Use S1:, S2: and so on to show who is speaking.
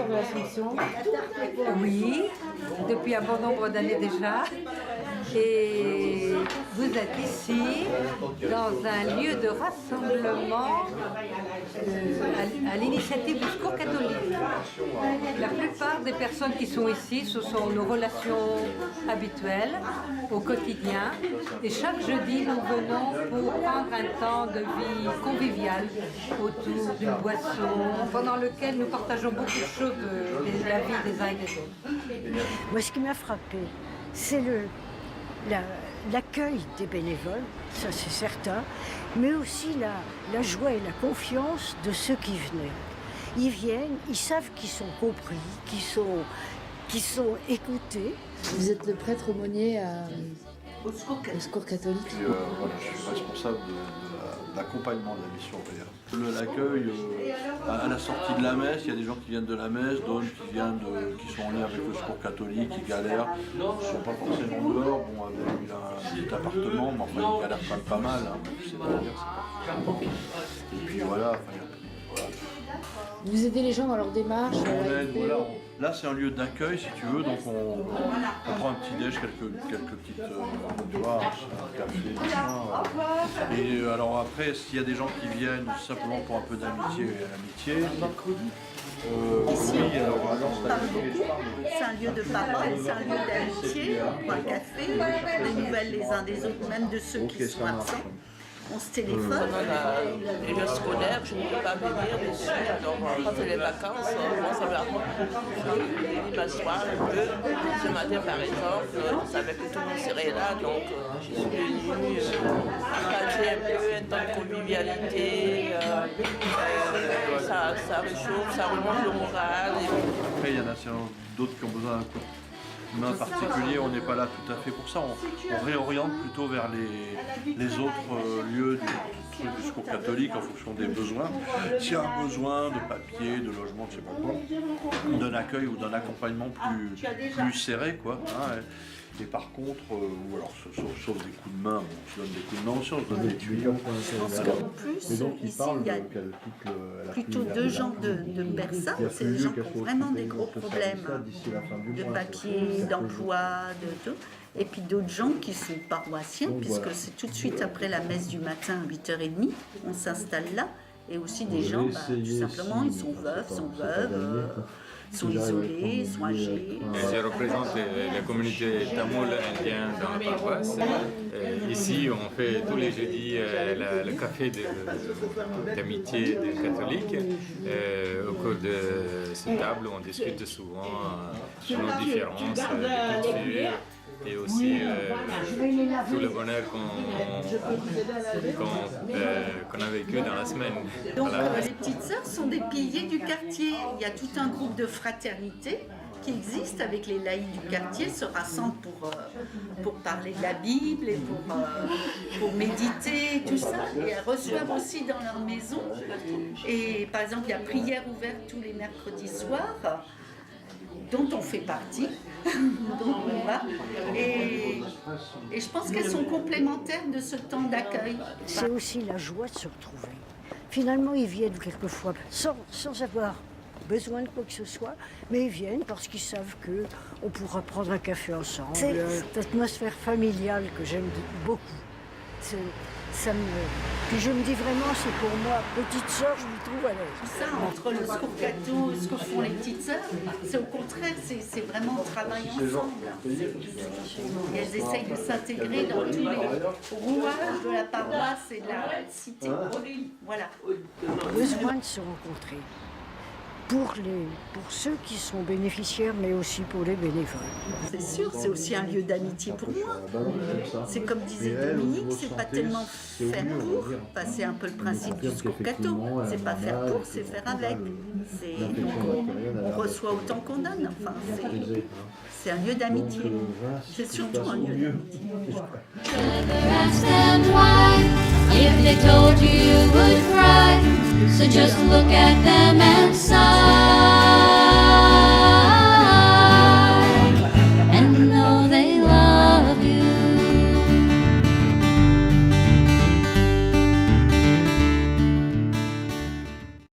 S1: de l'Assomption?
S2: Oui, depuis un bon nombre d'années déjà. Et vous êtes ici dans un lieu de rassemblement à l'initiative du Secours catholique. La plupart des personnes qui sont ici, ce sont nos relations habituelles au quotidien. Et chaque jeudi, nous venons pour prendre un temps de vie convivial autour d'une boisson, pendant lequel nous partageons beaucoup de choses de la vie des uns et des autres.
S3: Moi, ce qui m'a frappé, c'est l'accueil des bénévoles, ça c'est certain, mais aussi la joie et la confiance de ceux qui venaient. Ils viennent, ils savent qu'ils sont compris, qu'ils sont écoutés.
S1: Vous êtes le prêtre aumônier au Secours catholique.
S4: Voilà, je suis responsable de l'accompagnement de la mission ouvrière. L'accueil, à la sortie de la messe, il y a des gens qui viennent de la messe, d'autres qui sont en lien avec le Secours catholique, qui galèrent. Ils ne sont pas forcément dehors, bon, avec un petit appartement, mais enfin ils galèrent quand même pas mal. Hein, et puis voilà.
S1: Vous aidez les gens dans leur démarche.
S4: Là, c'est un lieu d'accueil, si tu veux, donc on prend un petit déj, quelques petites, tu vois, un café, machin. Et alors après, s'il y a des gens qui viennent simplement pour un peu d'amitié et l'amitié, oui, alors
S5: c'est un lieu de parole, c'est un lieu d'amitié, on prend un café, des nouvelles les uns des autres, même de ceux qui sont absents. On se téléphone.
S6: Pendant les lieux scolaires, je ne peux pas venir dessus. Alors, quand c'est les vacances, moi, ça me dimanche soir un peu. Ce matin, par exemple, je savais que tout le monde serait là, donc je suis venue partager un peu un temps de convivialité. Ça réchauffe, ça remonte le moral.
S4: Après, il y en a d'autres qui ont besoin d'un coup de main particulier, on n'est pas là tout à fait pour ça. On réoriente plutôt vers les autres lieux du Secours catholique en fonction des besoins. S'il y a un besoin de papier, de logement, je ne sais pas quoi, d'un accueil ou d'un accompagnement plus serré, quoi. Hein, et par contre, ou alors sauf des coups de main, on se donne des coups de main aussi, on se donne des tuyaux.
S5: Je pense qu'en plus, ici, il y a plutôt deux genres de personnes. C'est des gens qui ont vraiment des gros problèmes de papier, d'emploi, de tout. Et puis d'autres gens qui sont paroissiens, puisque c'est tout de suite après la messe du matin à 8h30, on s'installe là. Et aussi des gens, tout simplement, ils sont veufs, sont veuves, sont isolés, sont âgés.
S7: Je représente la communauté tamoul indienne dans la paroisse. Ici, on fait tous les jeudis le café d'amitié des catholiques. Au cours de cette table, on discute souvent sur nos différences de culture et aussi tout le bonheur qu'on a vécu dans la semaine.
S5: Donc les petites sœurs sont des piliers du quartier. Il y a tout un groupe de fraternité qui existe avec les laïcs du quartier, se rassemblent pour parler de la Bible et pour méditer, tout ça. Et elles reçoivent aussi dans leur maison. Et par exemple, il y a prière ouverte tous les mercredis soirs, dont on fait partie, dont on va. Et je pense qu'elles sont complémentaires de ce temps d'accueil.
S3: C'est aussi la joie de se retrouver. Finalement, ils viennent quelquefois sans avoir besoin de quoi que ce soit, mais ils viennent parce qu'ils savent qu'on pourra prendre un café ensemble. C'est cette atmosphère familiale que j'aime beaucoup. Puis je me dis vraiment, c'est pour moi, petite sœur, je me trouve à l'aise.
S5: Ça, entre le Secours catho et ce que font les petites sœurs, c'est au contraire, c'est vraiment travailler ensemble. Et elles essayent de s'intégrer dans tous les rouages de la paroisse et de la cité. Voilà.
S3: Besoin de se rencontrer. Pour ceux qui sont bénéficiaires, mais aussi pour les bénévoles.
S5: C'est sûr, c'est aussi un lieu d'amitié pour moi. C'est comme disait Dominique, c'est pas tellement faire pour, enfin, c'est un peu le principe du Secours catho. C'est pas faire pour, c'est faire avec. On reçoit autant qu'on donne. Enfin, c'est un lieu d'amitié. C'est surtout un lieu d'amitié.
S8: If they told you, you would cry. So just look at them and sigh.